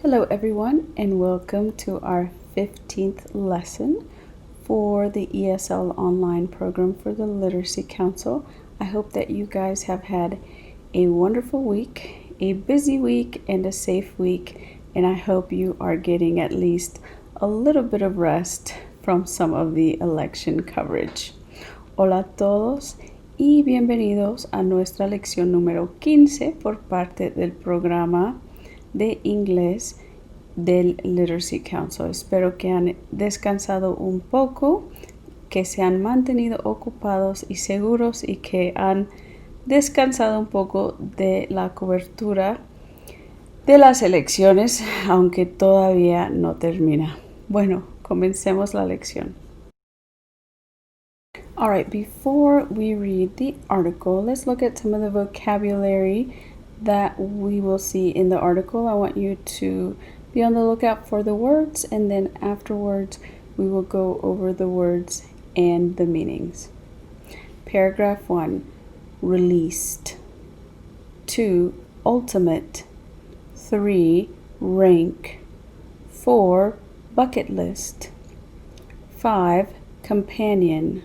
Hello everyone and welcome to our 15th lesson for the ESL Online program for the Literacy Council. I hope that you guys have had a wonderful week, a busy week, and a safe week, and I hope you are getting at least a little bit of rest from some of the election coverage. Hola a todos y bienvenidos a nuestra lección número 15 por parte del programa de inglés del Literacy Council. Espero que han descansado un poco, que se han mantenido ocupados y seguros y que han descansado un poco de la cobertura de las elecciones, aunque todavía no termina. Bueno, comencemos la lección. All right, before we read the article, let's look at some of the vocabulary that we will see in the article. I want you to be on the lookout for the words, and then afterwards we will go over the words and the meanings. Paragraph 1, released. 2, ultimate. 3, rank. 4, bucket list. 5, companion.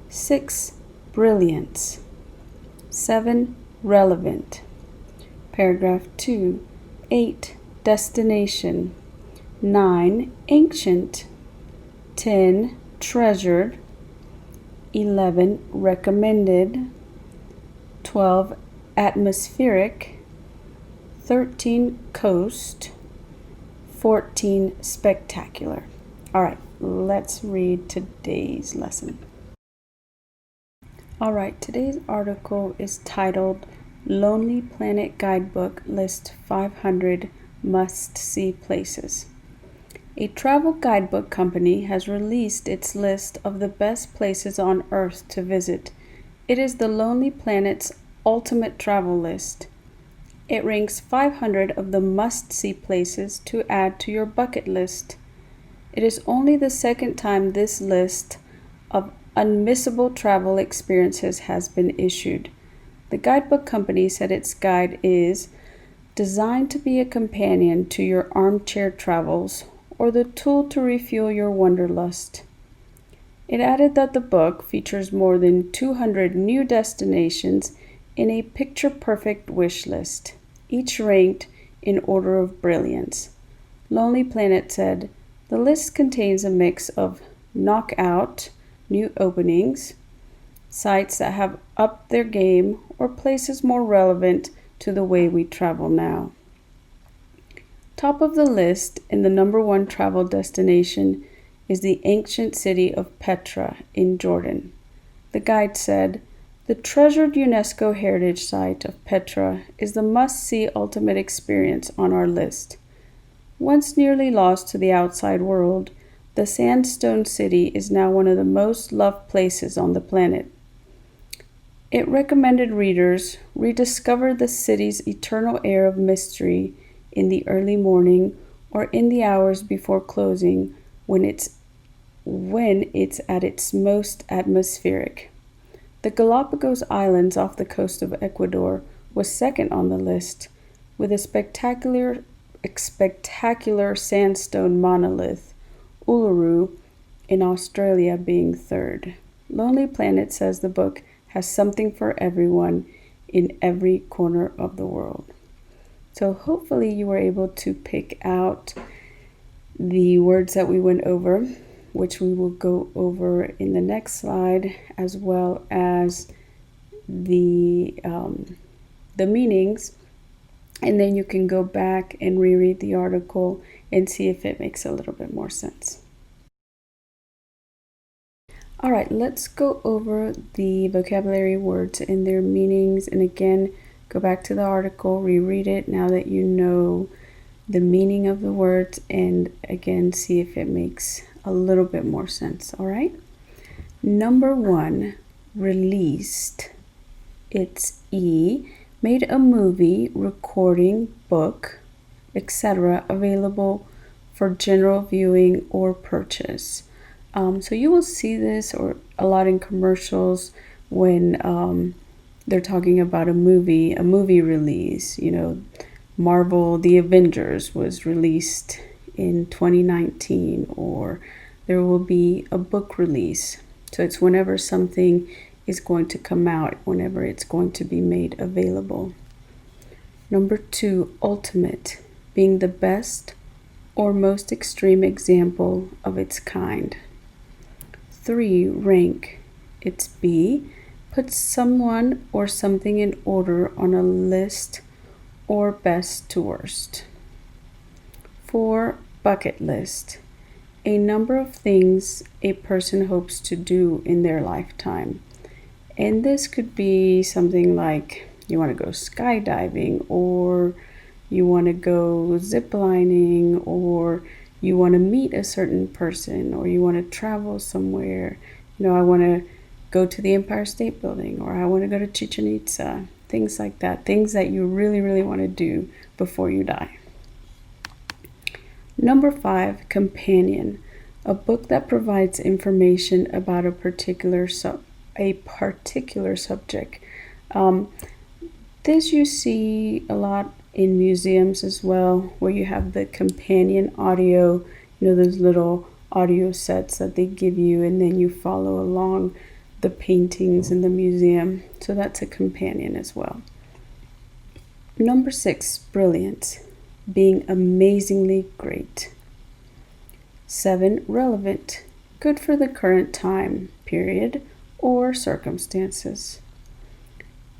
6, brilliance. 7, relevant. Paragraph 2, 8, destination. 9, ancient. 10, treasured. 11, recommended. 12, atmospheric. 13, coast. 14, spectacular. All right, let's read today's lesson. All right, today's article is titled Lonely Planet Guidebook List 500 Must-See Places. A travel guidebook company has released its list of the best places on Earth to visit. It is the Lonely Planet's ultimate travel list. It ranks 500 of the must-see places to add to your bucket list. It is only the second time this list of unmissable travel experiences has been issued. The guidebook company said its guide is designed to be a companion to your armchair travels or the tool to refuel your wanderlust. It added that the book features more than 200 new destinations in a picture-perfect wish list, each ranked in order of brilliance. Lonely Planet said, the list contains a mix of knockout, new openings, sites that have upped their game, or places more relevant to the way we travel now. Top of the list in the number 1 travel destination is the ancient city of Petra in Jordan. The guide said, the treasured UNESCO heritage site of Petra is the must-see ultimate experience on our list. Once nearly lost to the outside world, the sandstone city is now one of the most loved places on the planet. It recommended readers rediscover the city's eternal air of mystery in the early morning or in the hours before closing when it's at its most atmospheric. The Galapagos Islands off the coast of Ecuador was second on the list, with a spectacular sandstone monolith, Uluru, in Australia being third. Lonely Planet says the book has something for everyone in every corner of the world. So hopefully you were able to pick out the words that we went over, which we will go over in the next slide, as well as the meanings, and then you can go back and reread the article and see if it makes a little bit more sense. All right, let's go over the vocabulary words and their meanings, and again, go back to the article, reread it now that you know the meaning of the words, and again, see if it makes a little bit more sense, all right? Number 1, released. It's E, made a movie, recording, book, etc. available for general viewing or purchase. So you will see this or a lot in commercials when they're talking about a movie release, Marvel The Avengers was released in 2019, or there will be a book release. So it's whenever something is going to come out, whenever it's going to be made available. Number 2, ultimate, being the best or most extreme example of its kind. 3, rank, it's B, puts someone or something in order on a list or best to worst. 4, bucket list, a number of things a person hopes to do in their lifetime. And this could be something like you want to go skydiving, or you want to go ziplining, or you want to meet a certain person, or you want to travel somewhere. I want to go to the Empire State Building, or I want to go to Chichen Itza. Things like that, things that you really, really want to do before you die. Number 5, companion, a book that provides information about a particular subject. This you see a lot in museums as well, where you have the companion audio, those little audio sets that they give you, and then you follow along the paintings in the museum. So that's a companion as well. Number 6, brilliant, being amazingly great. 7, relevant, good for the current time, period, or circumstances.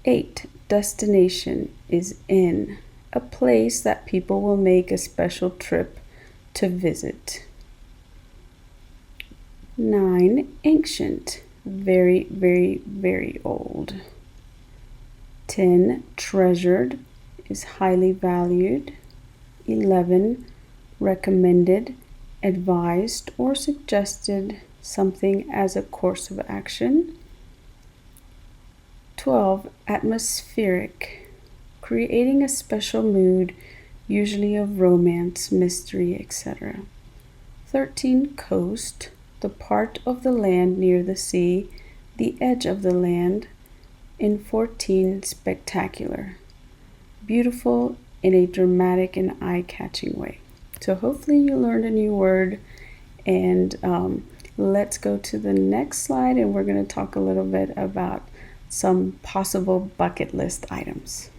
8, destination is in, a place that people will make a special trip to visit. 9, ancient, very, very, very old. 10, treasured, is highly valued. 11, recommended, advised, or suggested something as a course of action. 12, atmospheric, creating a special mood, usually of romance, mystery, etc. 13, coast, the part of the land near the sea, the edge of the land. And 14, spectacular, beautiful in a dramatic and eye-catching way. So hopefully you learned a new word, and let's go to the next slide, and we're going to talk a little bit about some possible bucket list items.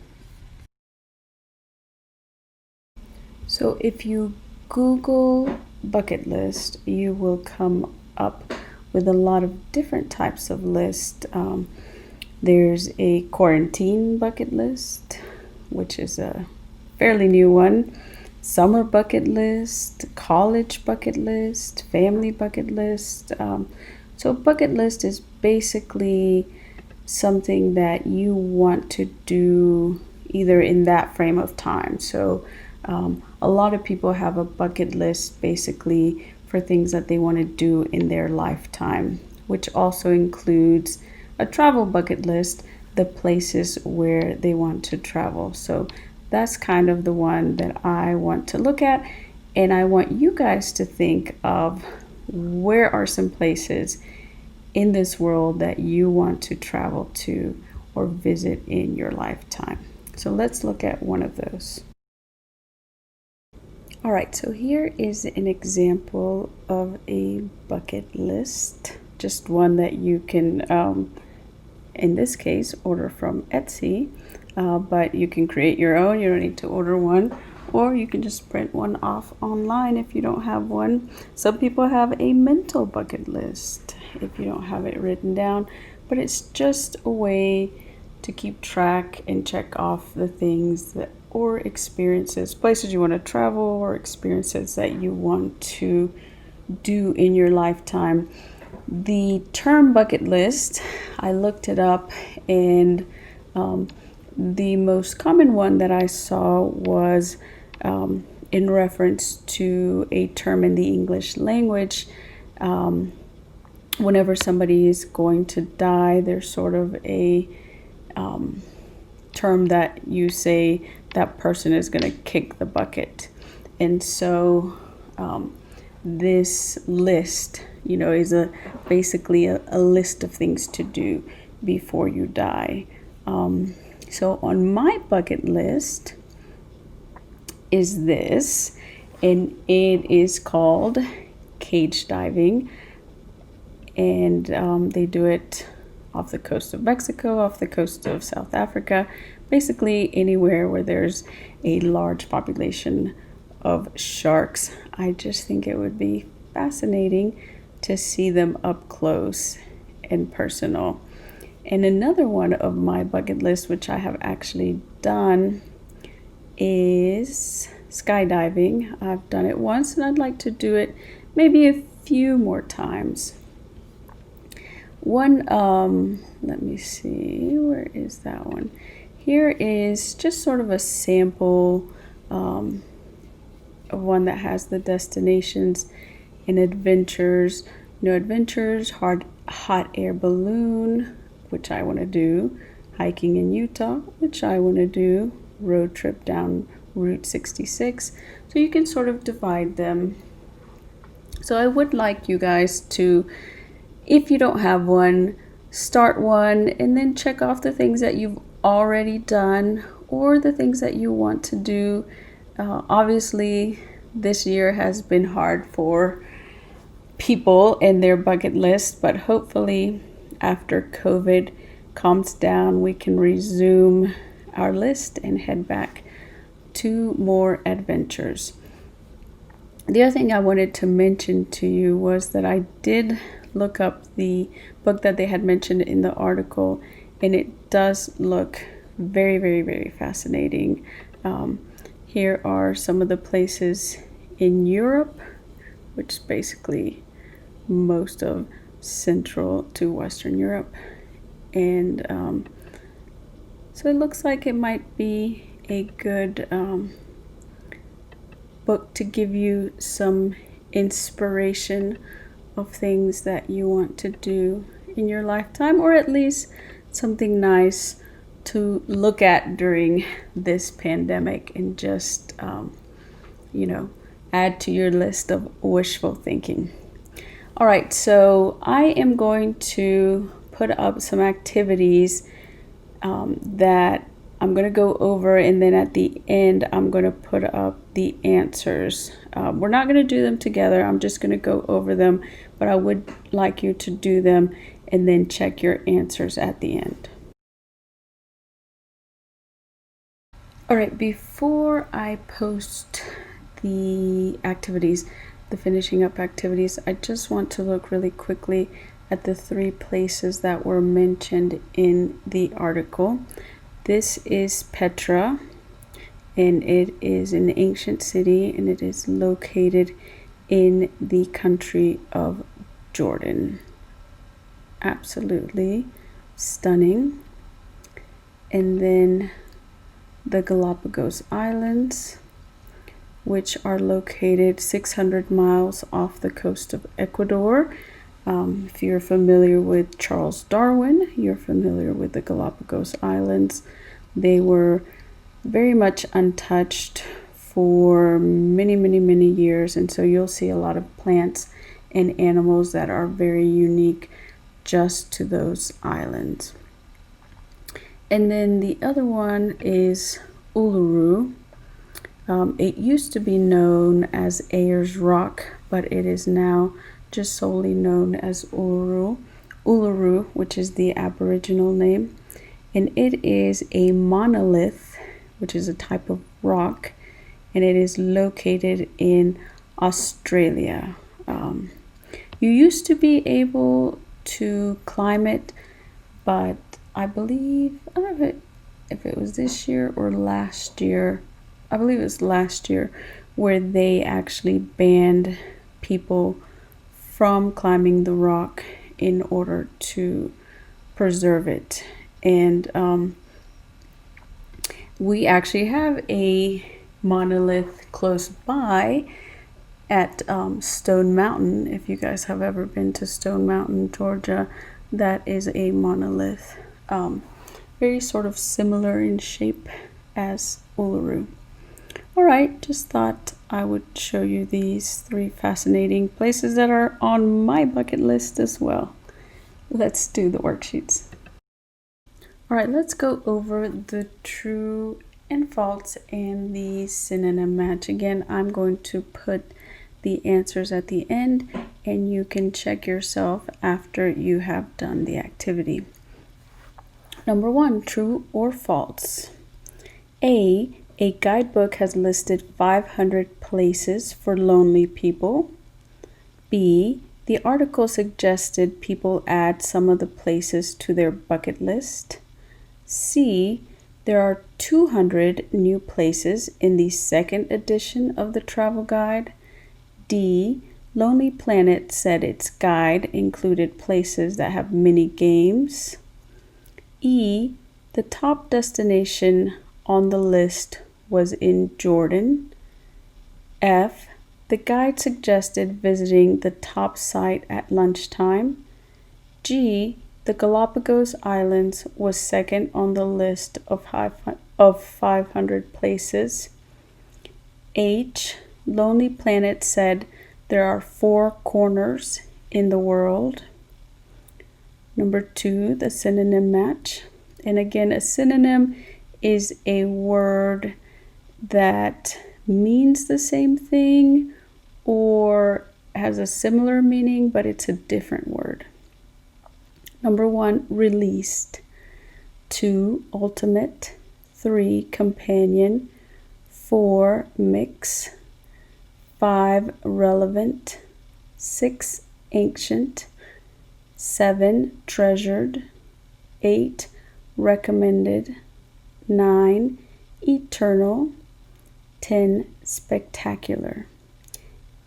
So if you Google bucket list, you will come up with a lot of different types of lists. There's a quarantine bucket list, which is a fairly new one. Summer bucket list, college bucket list, family bucket list. So bucket list is basically something that you want to do either in that frame of time. So a lot of people have a bucket list basically for things that they want to do in their lifetime, which also includes a travel bucket list, the places where they want to travel. So that's kind of the one that I want to look at, and I want you guys to think of where are some places in this world that you want to travel to or visit in your lifetime. So let's look at one of those. All right, so here is an example of a bucket list, just one that you can, in this case, order from Etsy, but you can create your own. You don't need to order one, or you can just print one off online if you don't have one. Some people have a mental bucket list if you don't have it written down, but it's just a way to keep track and check off the things that, or experiences, places you want to travel, or experiences that you want to do in your lifetime. The term bucket list, I looked it up, and the most common one that I saw was in reference to a term in the English language. Whenever somebody is going to die, there's sort of a term that you say that person is going to kick the bucket. And so this list, is basically a list of things to do before you die. So on my bucket list, is this, and it is called cage diving, and they do it off the coast of Mexico, off the coast of South Africa, basically anywhere where there's a large population of sharks. I just think it would be fascinating to see them up close and personal. And another one of my bucket list, which I have actually done, is skydiving. I've done it once and I'd like to do it maybe a few more times. One, let me see, where is that one? Here is just sort of a sample of one that has the destinations and adventures. No adventures, hot air balloon, which I want to do, hiking in Utah, which I want to do, road trip down Route 66. So you can sort of divide them. So I would like you guys to, if you don't have one, start one and then check off the things that you've already done or the things that you want to do. Obviously, this year has been hard for people and their bucket list, but hopefully after COVID calms down, we can resume our list and head back to more adventures. The other thing I wanted to mention to you was that I did look up the book that they had mentioned in the article, and it does look very, very, very fascinating. Here are some of the places in Europe, which is basically most of Central to Western Europe. And so it looks like it might be a good book to give you some inspiration of things that you want to do in your lifetime, or at least something nice to look at during this pandemic and just, add to your list of wishful thinking. All right, so I am going to put up some activities that I'm going to go over, and then at the end I'm going to put up the answers. We're not going to do them together. I'm just going to go over them, but I would like you to do them and then check your answers at the end. All right, before I post the activities, the finishing up activities, I just want to look really quickly at the 3 places that were mentioned in the article. This is Petra, and it is an ancient city, and it is located in the country of Jordan. Absolutely stunning. And then the Galapagos Islands, which are located 600 miles off the coast of Ecuador. If you're familiar with Charles Darwin, you're familiar with the Galapagos Islands. They were very much untouched for many, many, many years, and so you'll see a lot of plants and animals that are very unique just to those islands. And then the other one is Uluru. It used to be known as Ayers Rock, but it is now just solely known as Uluru, which is the Aboriginal name. And it is a monolith, which is a type of rock, and it is located in Australia. You used to be able to climb it, but I believe, I don't know if it was this year or last year, I believe it was last year, where they actually banned people from climbing the rock in order to preserve it. And we actually have a monolith close by at Stone Mountain. If you guys have ever been to Stone Mountain, Georgia, that is a monolith. Very sort of similar in shape as Uluru. All right, just thought I would show you these 3 fascinating places that are on my bucket list as well. Let's do the worksheets. All right, let's go over the true and false and the synonym match. Again, I'm going to put the answers at the end and you can check yourself after you have done the activity. Number 1, true or false? A guidebook has listed 500 places for lonely people. B, the article suggested people add some of the places to their bucket list. C, there are 200 new places in the second edition of the travel guide. D, Lonely Planet said its guide included places that have many games. E, the top destination on the list was in Jordan. F, the guide suggested visiting the top site at lunchtime. G, the Galapagos Islands was second on the list of 500 places. H, Lonely Planet said there are 4 corners in the world. Number 2, the synonym match. And again, a synonym is a word that means the same thing or has a similar meaning, but it's a different word. Number 1, released. 2, ultimate. 3, companion. 4, mix. 5, relevant. 6, ancient. 7, treasured. 8, recommended. 9, eternal. 10, spectacular.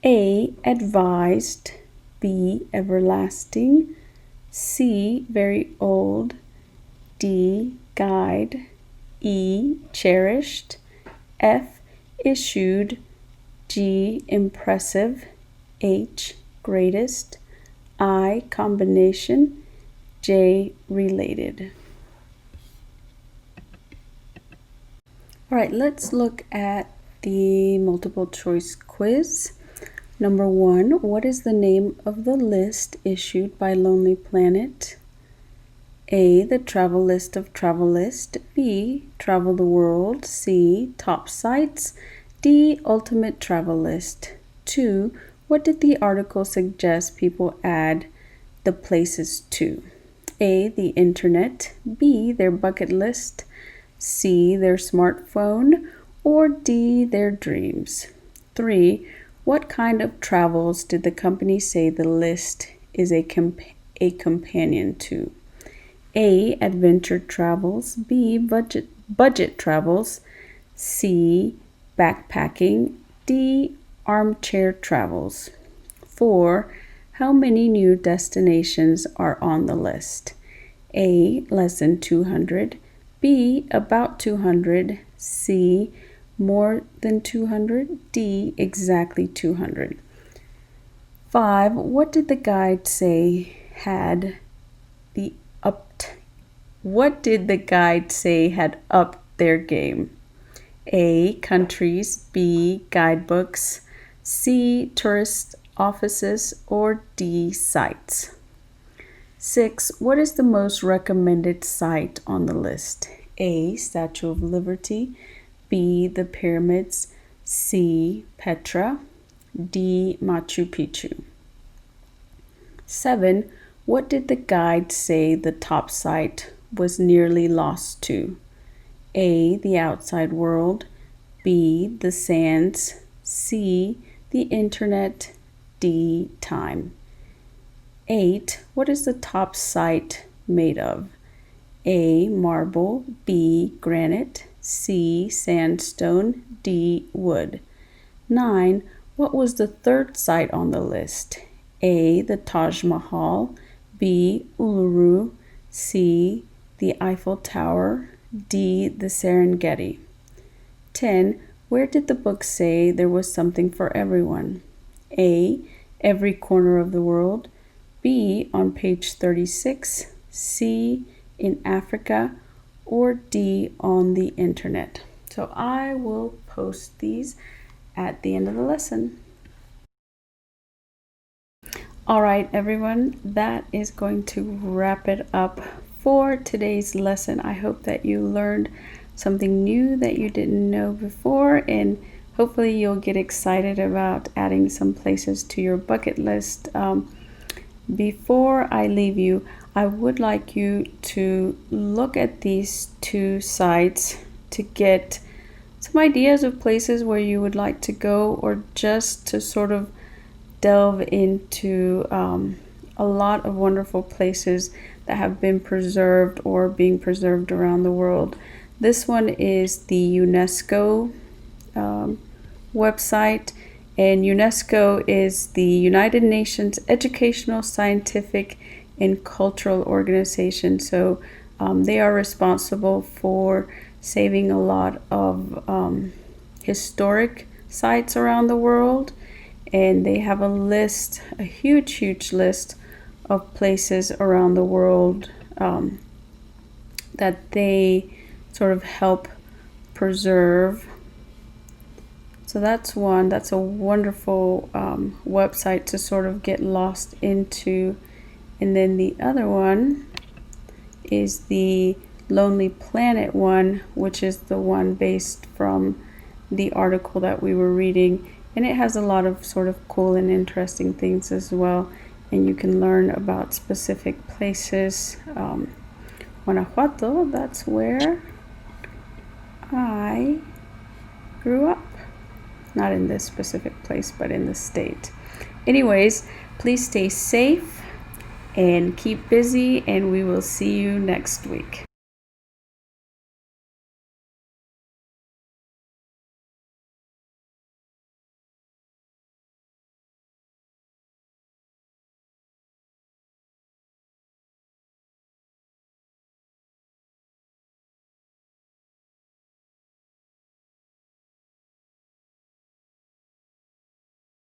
A, advised. B, everlasting. C, very old. D, guide. E, cherished. F, issued. G, impressive. H, greatest. I, combination. J, related. All right, let's look at the multiple choice quiz. Number 1, what is the name of the list issued by Lonely Planet? A, the travel list of travel list. B, travel the world. C, top sites. D, ultimate travel list. 2, what did the article suggest people add the places to? A, the internet. B, their bucket list. C, their smartphone. Or D, their dreams. 3, what kind of travels did the company say the list is a companion to? A, adventure travels. B, budget travels. C, backpacking. D, armchair travels. 4, how many new destinations are on the list? A, less than 200. B, about 200. C, more than 200. D, exactly 200. 5, what did the guide say had upped their game? A, countries. B, guidebooks. C, tourist offices. Or D, sites. 6, what is the most recommended site on the list? A, Statue of Liberty. B, the pyramids. C, Petra. D, Machu Picchu. 7, what did the guide say the top site was nearly lost to? A, the outside world. B, the sands. C, the internet. D, time. 8, what is the top site made of? A, marble. B, granite. C, sandstone. D, wood. 9, what was the third site on the list? A, the Taj Mahal. B, Uluru. C, the Eiffel Tower. D, the Serengeti. 10, where did the book say there was something for everyone? A, every corner of the world. B, on page 36. C, in Africa. Or D, on the internet. So I will post these at the end of the lesson. All right, everyone, that is going to wrap it up for today's lesson. I hope that you learned something new that you didn't know before, and hopefully you'll get excited about adding some places to your bucket list. Before I leave you, I would like you to look at these two sites to get some ideas of places where you would like to go, or just to sort of delve into a lot of wonderful places that have been preserved or being preserved around the world. This one is the UNESCO website, and UNESCO is the United Nations Educational, Scientific, and Cultural Organization. So they are responsible for saving a lot of historic sites around the world, and they have a list, a huge list of places around the world that they sort of help preserve. So that's one. That's a wonderful website to sort of get lost into. And then the other one is the Lonely Planet one, which is the one based from the article that we were reading. And it has a lot of sort of cool and interesting things as well. And you can learn about specific places. Guanajuato, that's where I grew up. Not in this specific place, but in the state. Anyways, please stay safe and keep busy, and we will see you next week.